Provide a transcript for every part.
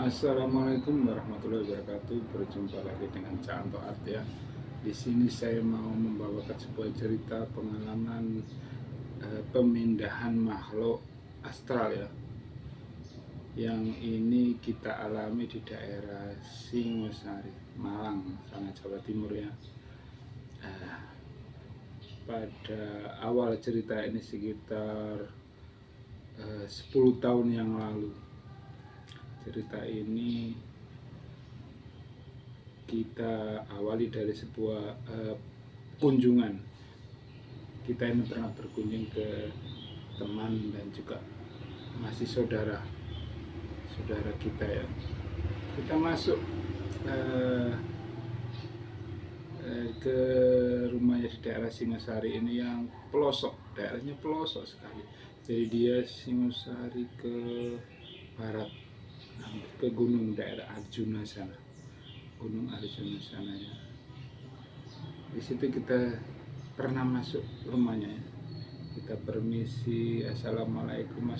Assalamualaikum warahmatullahi wabarakatuh. Berjumpa lagi dengan Canto Art ya. Di sini saya mau membawakan sebuah cerita pengalaman pemindahan makhluk astral ya. Yang ini kita alami di daerah Singosari, Malang, sana Jawa Timur ya. Pada awal cerita ini sekitar 10 tahun yang lalu. Cerita ini kita awali dari sebuah kunjungan. Kita ini pernah berkunjung ke teman dan juga masih saudara kita ya. Kita masuk ke rumahnya di daerah Singosari ini yang pelosok, daerahnya pelosok sekali. Jadi dia Singosari ke barat, ke gunung daerah Arjuna sana, gunung Arjuna sana ya. Di situ kita pernah masuk rumahnya ya. Kita permisi, assalamualaikum,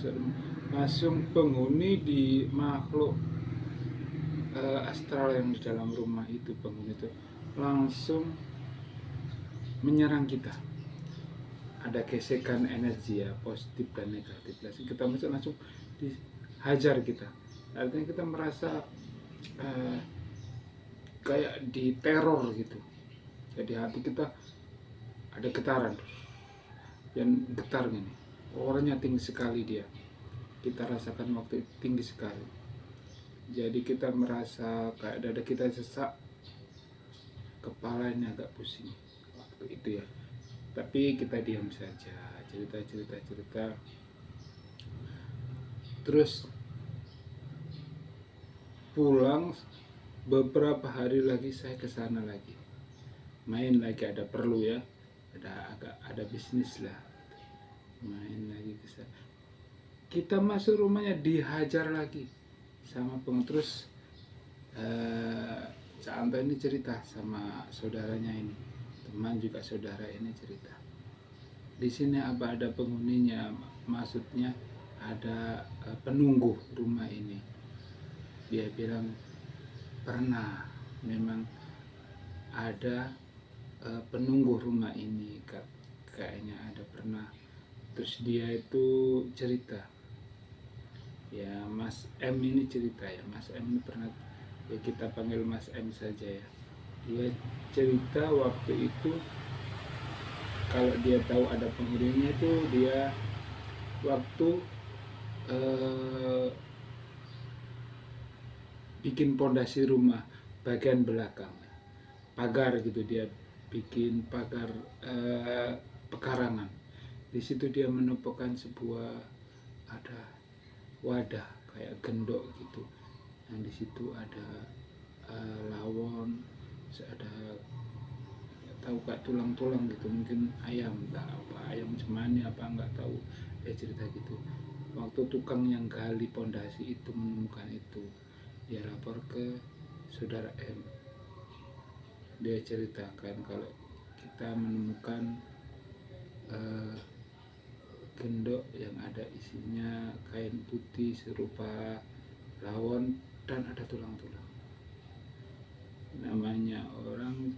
langsung penghuni di makhluk astral yang di dalam rumah itu, penghuni itu langsung menyerang kita. Ada gesekan energi ya, positif dan negatif. Kita masuk langsung dihajar kita. Artinya kita merasa kayak diteror gitu. Jadi hati kita ada getaran, dan getar gini. Orangnya tinggi sekali dia. Kita rasakan waktu itu tinggi sekali. Jadi kita merasa kayak dada kita sesak, kepalanya agak pusing waktu itu ya. Tapi kita diam saja, cerita. Terus pulang beberapa hari lagi saya ke sana lagi, main lagi, ada perlu ya, ada bisnis lah, main lagi ke sana. Kita masuk rumahnya dihajar lagi sama terus Canto ini cerita sama saudaranya ini, teman juga saudara ini cerita. Di sini apa ada penghuninya, maksudnya ada penunggu rumah ini. Dia bilang pernah memang ada penunggu rumah ini, kayaknya ada pernah. Terus dia itu cerita ya, Mas M ini cerita ya, Mas M ini pernah ya, kita panggil Mas M saja ya. Dia cerita waktu itu kalau dia tahu ada penghuninya itu, dia waktu bikin pondasi rumah bagian belakang, pagar gitu, dia bikin pagar pekarangan. Di situ dia menemukan sebuah, ada wadah kayak gendok gitu, yang di situ ada lawon, ada tahu kayak tulang-tulang gitu, mungkin ayam, nggak apa ayam cemani apa nggak tahu. Dia cerita gitu. Waktu tukang yang gali pondasi itu menemukan itu, dia lapor ke saudara M. Dia ceritakan kalau kita menemukan gendok yang ada isinya kain putih serupa lawon dan ada tulang-tulang. Namanya orang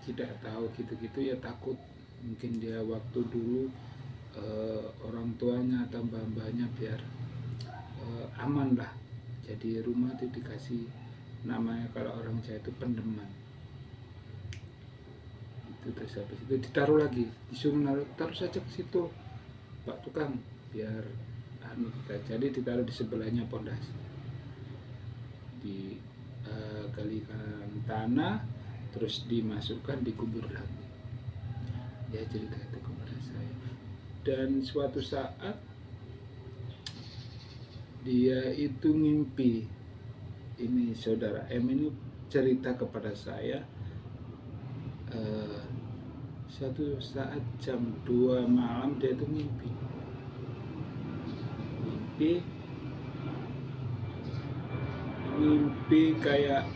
tidak tahu gitu-gitu ya, takut. Mungkin dia waktu dulu orang tuanya atau mbah-mbahnya biar aman lah, jadi rumah itu dikasih namanya kalau orang Jawa itu pendeman. Itu terus habis itu ditaruh lagi, disuruh taruh saja ke situ Pak tukang, biar jadi ditaruh di sebelahnya pondasi, digalikan tanah, terus dimasukkan, dikubur lagi. Dia cerita itu kepada saya. Dan suatu saat dia itu mimpi, ini saudara M ini cerita kepada saya, suatu saat jam 2 malam dia itu mimpi kayak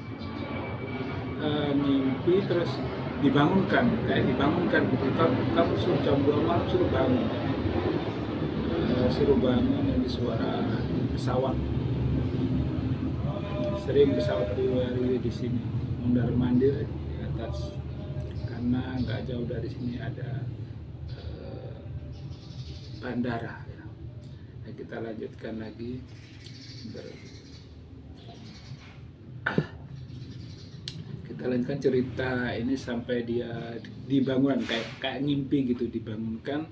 mimpi terus dibangunkan gitu. Kamu suruh jam 2 malam suruh bangun, suruh bangun, ini suara pesawat sering pesawat riway di sini mondar mandir di atas, karena nggak jauh dari sini ada bandara ya. Nah, kita lanjutkan lagi. Kita lanjutkan cerita ini sampai dia dibangun kayak ngimpi gitu, dibangunkan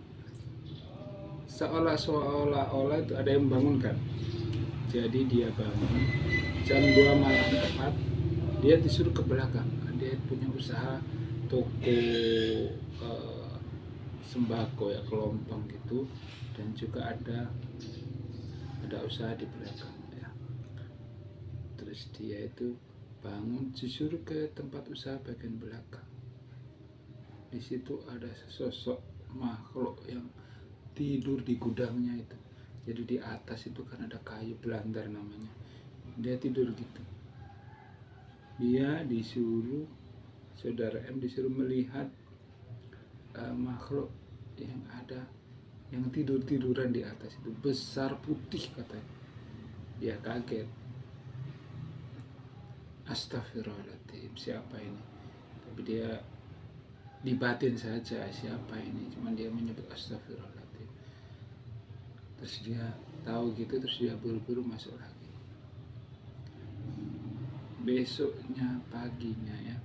seolah-olah itu ada yang membangunkan. Jadi dia bangun jam 2 malam tepat, dia disuruh ke belakang. Dia punya usaha toko sembako ya, kelontong gitu, dan juga ada usaha di belakang ya. Terus dia itu bangun disuruh ke tempat usaha bagian belakang. Di situ ada sesosok makhluk yang tidur di gudangnya itu. Jadi di atas itu kan ada kayu belandar namanya. Dia tidur gitu. Dia disuruh, saudara M disuruh melihat makhluk yang ada, yang tiduran di atas itu, besar putih katanya. Dia kaget. Astagfirullahaladzim, siapa ini? Tapi dia dibatin saja siapa ini, cuman dia menyebut astagfirullahaladzim. Terus dia tahu gitu, terus dia buru-buru masuk lagi. Besoknya paginya ya,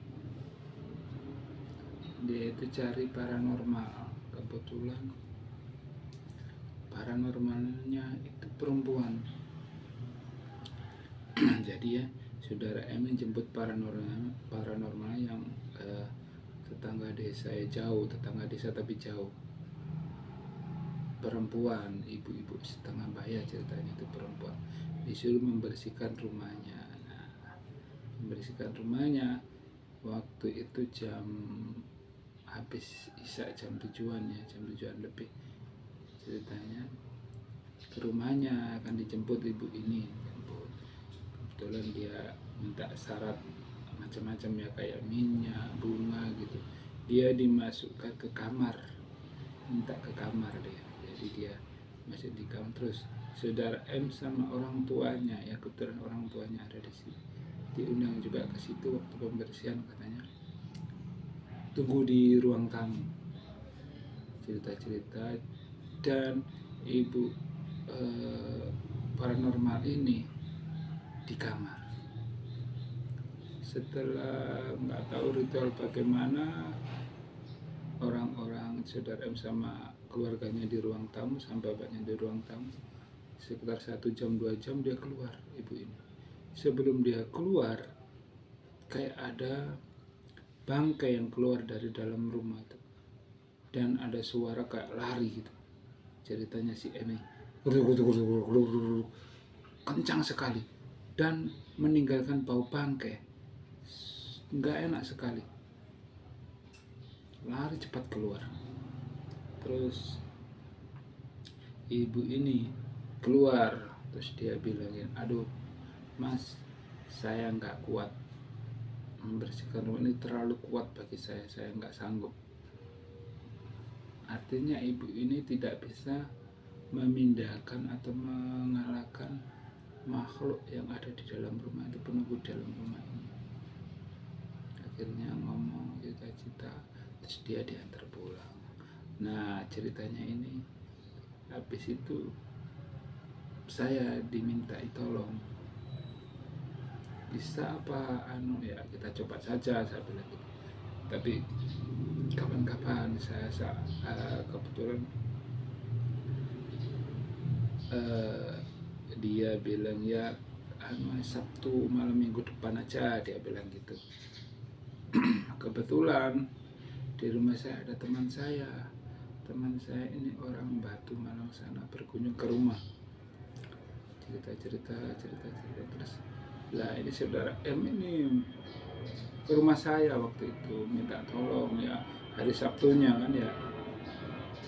dia itu cari paranormal. Kebetulan paranormalnya itu perempuan. Jadi ya, saudara M jemput paranormal yang tetangga desa ya, jauh, tetangga desa tapi jauh. Perempuan, ibu-ibu setengah bayar ceritanya, itu perempuan disuruh membersihkan rumahnya. Nah, membersihkan rumahnya waktu itu jam habis isya, jam 7-an ya, jam 7-an lebih. Ceritanya ke rumahnya akan dijemput ibu ini. Kebetulan dia minta syarat macam-macam ya, kayak minyak, bunga gitu. Dia dimasukkan ke kamar, minta ke kamar dia. Jadi dia masuk di kamar. Terus saudara M sama orang tuanya ya, kebetulan orang tuanya ada di sini, diundang juga ke situ waktu pembersihan. Katanya tunggu di ruang tamu, cerita-cerita. Dan ibu paranormal ini di kamar. Setelah nggak tahu ritual bagaimana, orang-orang saudara M sama keluarganya di ruang tamu, sama bapaknya di ruang tamu, sekitar 1 jam 2 jam dia keluar, ibu ini. Sebelum dia keluar, kayak ada bangkai yang keluar dari dalam rumah itu, dan ada suara kayak lari gitu. Ceritanya si M kencang sekali dan meninggalkan bau bangkai, nggak enak sekali. Lari cepat keluar. Terus ibu ini keluar, terus dia bilangin, aduh mas, saya nggak kuat membersihkan rumah ini, terlalu kuat bagi saya nggak sanggup. Artinya ibu ini tidak bisa memindahkan atau mengalahkan makhluk yang ada di dalam rumah itu, penunggu dalam rumah ini. Akhirnya ngomong cita-cita, terus dia diantar pulang. Nah ceritanya ini, habis itu saya diminta tolong, bisa apa ya kita coba saja, saya bilang gitu. Tapi kapan-kapan saya kebetulan dia bilang ya Sabtu malam minggu depan aja, dia bilang gitu. Kebetulan di rumah saya ada teman saya ini orang Batu Malang sana, berkunjung ke rumah, cerita terus lah ini saudara M ini ke rumah saya waktu itu, minta tolong ya, hari Sabtunya kan ya,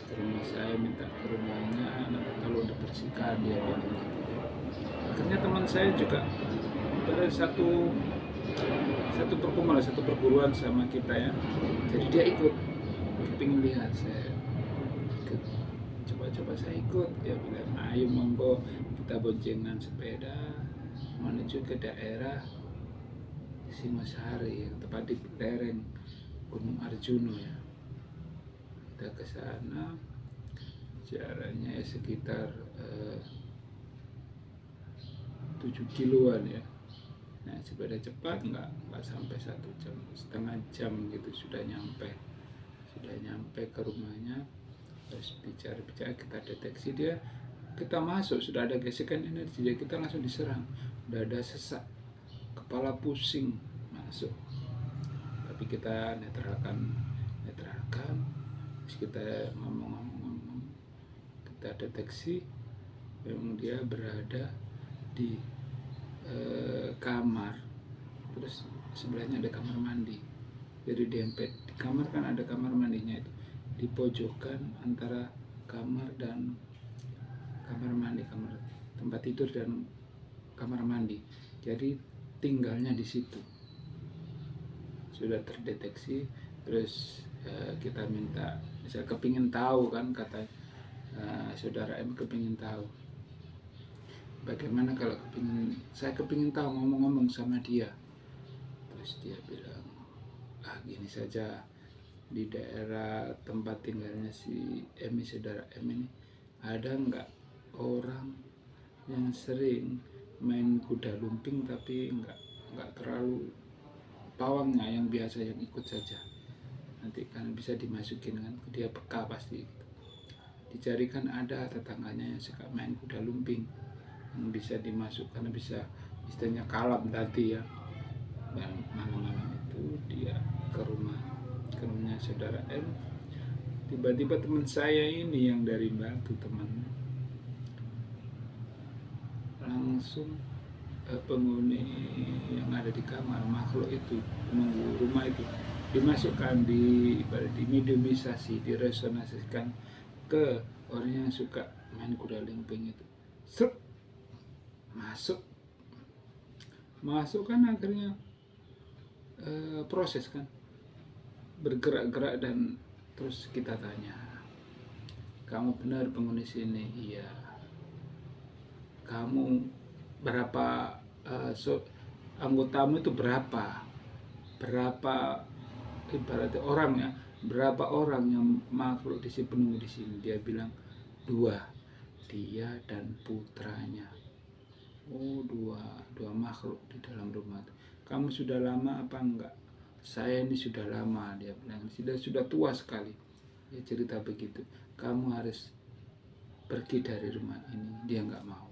ke rumah saya, minta ke rumahnya, tolong dibersihkan, dia bilang gitu. Akhirnya teman saya juga dari satu perkumpulan, satu perguruan sama kita ya, jadi dia ikut, kepingin lihat. Saya ikut, coba saya ikut. Dia bilang ayo monggo kita boncengan sepeda menuju ke daerah Singosari yang tepat di lereng Gunung Arjuna ya. Kita ke sana jaraknya sekitar 7 kiloan ya. Nah, sepeda cepat nggak sampai 1 jam, setengah jam gitu sudah nyampe ke rumahnya. Terus bicara kita deteksi dia, kita masuk sudah ada gesekan energi, jadi kita langsung diserang, udah ada sesak, kepala pusing masuk, tapi kita netralkan, terus kita ngomong, kita deteksi memang dia berada di kamar, terus sebelahnya ada kamar mandi, jadi dempet di kamar kan ada kamar mandinya itu di pojokan antara kamar dan kamar mandi, kamar tempat tidur dan kamar mandi, jadi tinggalnya di situ. Sudah terdeteksi, terus kita minta, saya kepingin tahu kan, kata saudara M kepingin tahu bagaimana kalau saya kepingin tahu, ngomong-ngomong sama dia. Terus dia bilang, gini saja, di daerah tempat tinggalnya si M, saudara M ini, ada nggak orang yang sering main kuda lumping tapi nggak terlalu pawangnya, yang biasa, yang ikut saja, nanti kan bisa dimasukin kan, dia peka pasti. Dicarikan ada tetangganya yang suka main kuda lumping yang bisa dimasukkan, bisa istilahnya kalap nanti ya. Dan malam-malam itu dia ke rumahnya saudara M. Tiba-tiba teman saya ini yang dari Batu, teman langsung penghuni yang ada di kamar, makhluk itu, penunggu rumah itu, dimasukkan, dimediumisasi, diresonasikan ke orang yang suka main kuda lumping itu. Set, masuk kan, akhirnya proses kan, bergerak-gerak, dan terus kita tanya, kamu benar penghuni sini? Iya. Kamu berapa, anggotamu itu berapa ibaratnya orang ya, berapa orang yang makhluk di sini, penunggu di sini? Dia bilang 2, dia dan putranya. Oh, dua makhluk di dalam rumah. Kamu sudah lama apa enggak? Saya ini sudah lama, dia bilang, sudah tua sekali. Dia cerita begitu. Kamu harus pergi dari rumah ini. Dia enggak mau,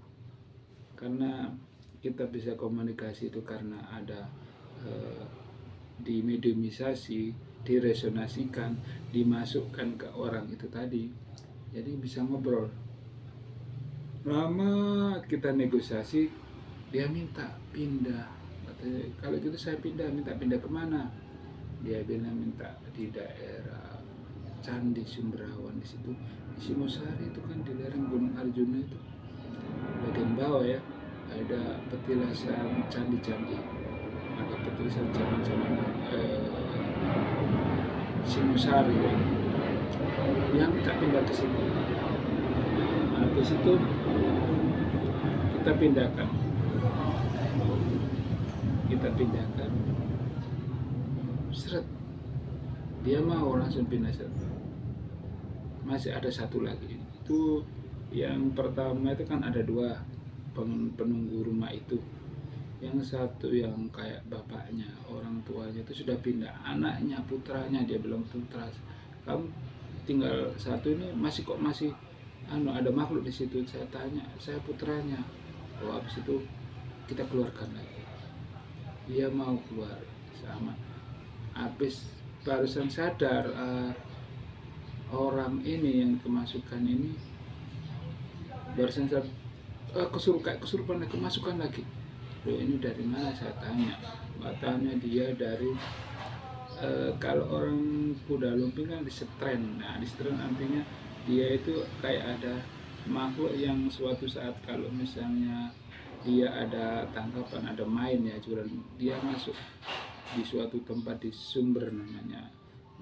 karena kita bisa komunikasi itu karena ada dimediumisasi, diresonasikan, dimasukkan ke orang itu tadi, jadi bisa ngobrol. Lama kita negosiasi, dia minta pindah. Katanya, kalau gitu saya minta pindah kemana? Dia bilang minta di daerah Candi Sumberawan, di situ, di Singosari itu kan, di lereng Gunung Arjuna itu, bagian bawah ya, ada petilasan candi-candi, ada petilasan zaman-zaman Singosari ya. Dia minta pindah ke situ. Habis itu kita pindahkan, seret, dia mau langsung pindah. Seret. Masih ada satu lagi, itu yang pertama itu kan ada 2 penunggu rumah itu. Yang satu yang kayak bapaknya, orang tuanya itu sudah pindah, anaknya, putranya, dia bilang, putra kamu tinggal satu ini masih ada makhluk di situ. Saya tanya, saya putranya. Oh, habis itu kita keluarkan lagi, dia mau keluar sama. Habis barusan sadar, orang ini yang kemasukan ini barusan sadar, kesurupan lagi, kemasukan lagi. Loh, ini dari mana? Saya tanya. Katanya dia dari kalau orang kuda lumping kan disetren. Nah, disetren artinya dia itu kayak ada makhluk yang suatu saat kalau misalnya dia ada tangkapan, ada main ya, curang, dia masuk di suatu tempat di sumber, namanya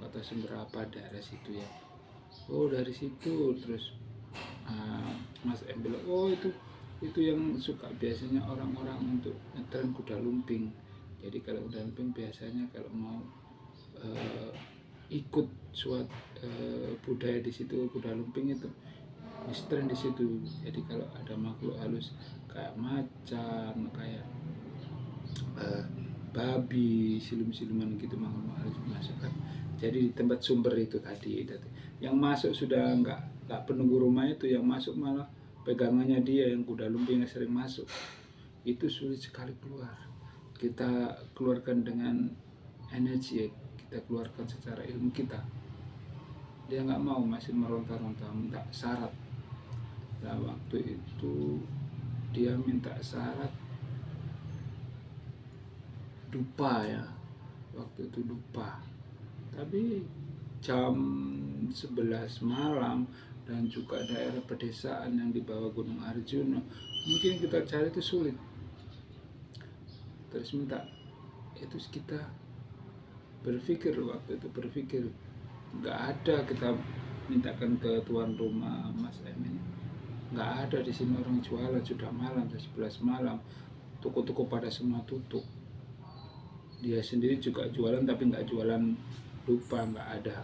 nggak tahu sumber apa, daerah situ ya. Oh, dari situ. Terus Mas M bilang, oh itu itu yang suka biasanya orang-orang untuk ngetren kuda lumping. Jadi kalau kuda lumping biasanya kalau mau eh, ikut suatu budaya di situ, kuda lumping itu tren di situ. Jadi kalau ada makhluk halus kayak macan, kayak eh, babi, siluman gitu harus dimasukkan. Jadi di tempat sumber itu tadi, yang masuk sudah nggak penunggu rumah itu, yang masuk malah pegangannya dia yang kuda lumping yang sering masuk. Itu sulit sekali keluar. Kita keluarkan dengan energi, kita keluarkan secara ilmu kita. Dia nggak mau, masih meronta-ronta, minta syarat. Nah waktu itu dia minta syarat dupa ya, waktu itu dupa. Tapi jam 11 malam dan juga daerah pedesaan yang di bawah Gunung Arjuna, mungkin kita cari itu sulit. Terus minta itu, kita berpikir waktu itu nggak ada, kita mintakan ke tuan rumah Mas Emin, nggak ada di sini orang jualan, sudah malam, jam 11 malam, toko-toko pada semua tutup. Dia sendiri juga jualan tapi nggak jualan dupa, nggak ada.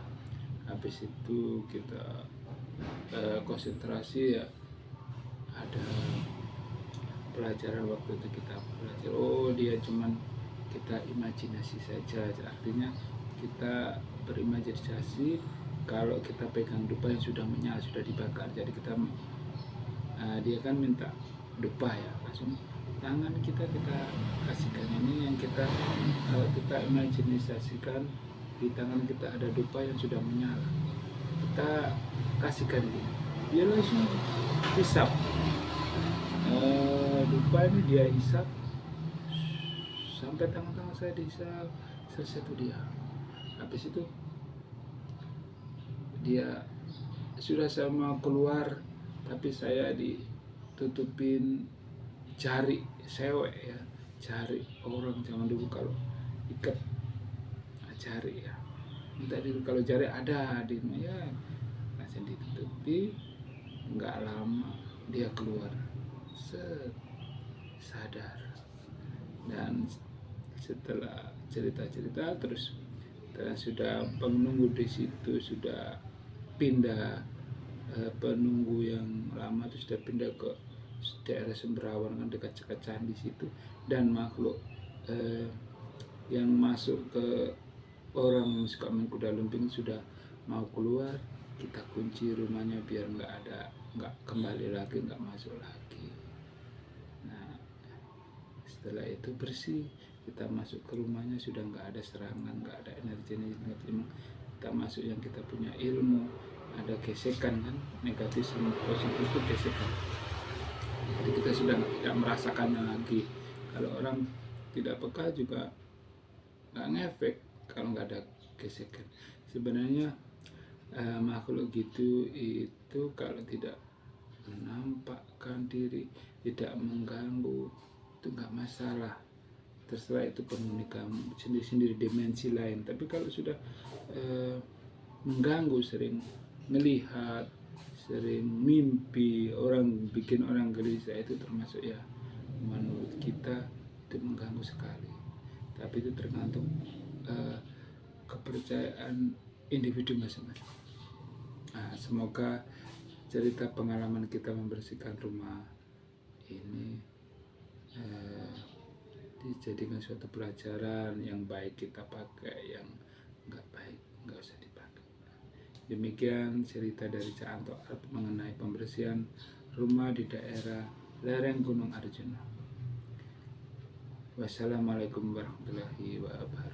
Habis itu kita konsentrasi ya, ada pelajaran waktu itu kita belajar, oh dia cuman kita imajinasi saja. Artinya kita berimajinasi kalau kita pegang dupa yang sudah menyala, sudah dibakar. Jadi kita dia kan minta dupa ya, langsung tangan kita kasihkan. Ini yang kita imajinasikan, di tangan kita ada dupa yang sudah menyala, kita kasihkan dia langsung hisap dupa ini, dia hisap sampai tangan-tangan saya dihisap selesai itu dia. Habis itu dia sudah sama keluar, tapi saya ditutupin jari sewek ya, jari orang zaman dulu kalau ikat jari ya, tadi kalau jari ada di ya, langsung ditutupi. Nggak lama dia keluar, sadar. Dan setelah cerita-cerita terus, sudah penunggu di situ sudah pindah, penunggu yang lama itu sudah pindah ke daerah Semberawan, kan dekat-dekat candi situ. Dan makhluk yang masuk ke orang yang suka main kuda lumping sudah mau keluar, kita kunci rumahnya biar nggak kembali lagi, nggak masuk lagi. Nah setelah itu bersih, kita masuk ke rumahnya sudah nggak ada serangan, nggak ada energi negatif. Kita masuk yang kita punya ilmu, ada gesekan kan, negatif sama positif itu gesekan. Jadi kita sudah tidak merasakannya lagi. Kalau orang tidak peka juga nggak ngefek kalau nggak ada gesekan. Sebenarnya makhluk gitu itu kalau tidak menampakkan diri, tidak mengganggu, itu nggak masalah. Terserah itu penghuni kamu sendiri-sendiri, dimensi lain. Tapi kalau sudah mengganggu, sering melihat, sering mimpi, bikin orang gelisah, itu termasuk ya, menurut kita itu mengganggu sekali. Tapi itu tergantung kepercayaan individu masing-masing. Nah, semoga cerita pengalaman kita membersihkan rumah ini dijadikan suatu pelajaran yang baik kita pakai, yang nggak baik nggak usah dipakai. Demikian cerita dari Cak Anto mengenai pembersihan rumah di daerah lereng Gunung Arjuna. Wassalamualaikum warahmatullahi wabarakatuh.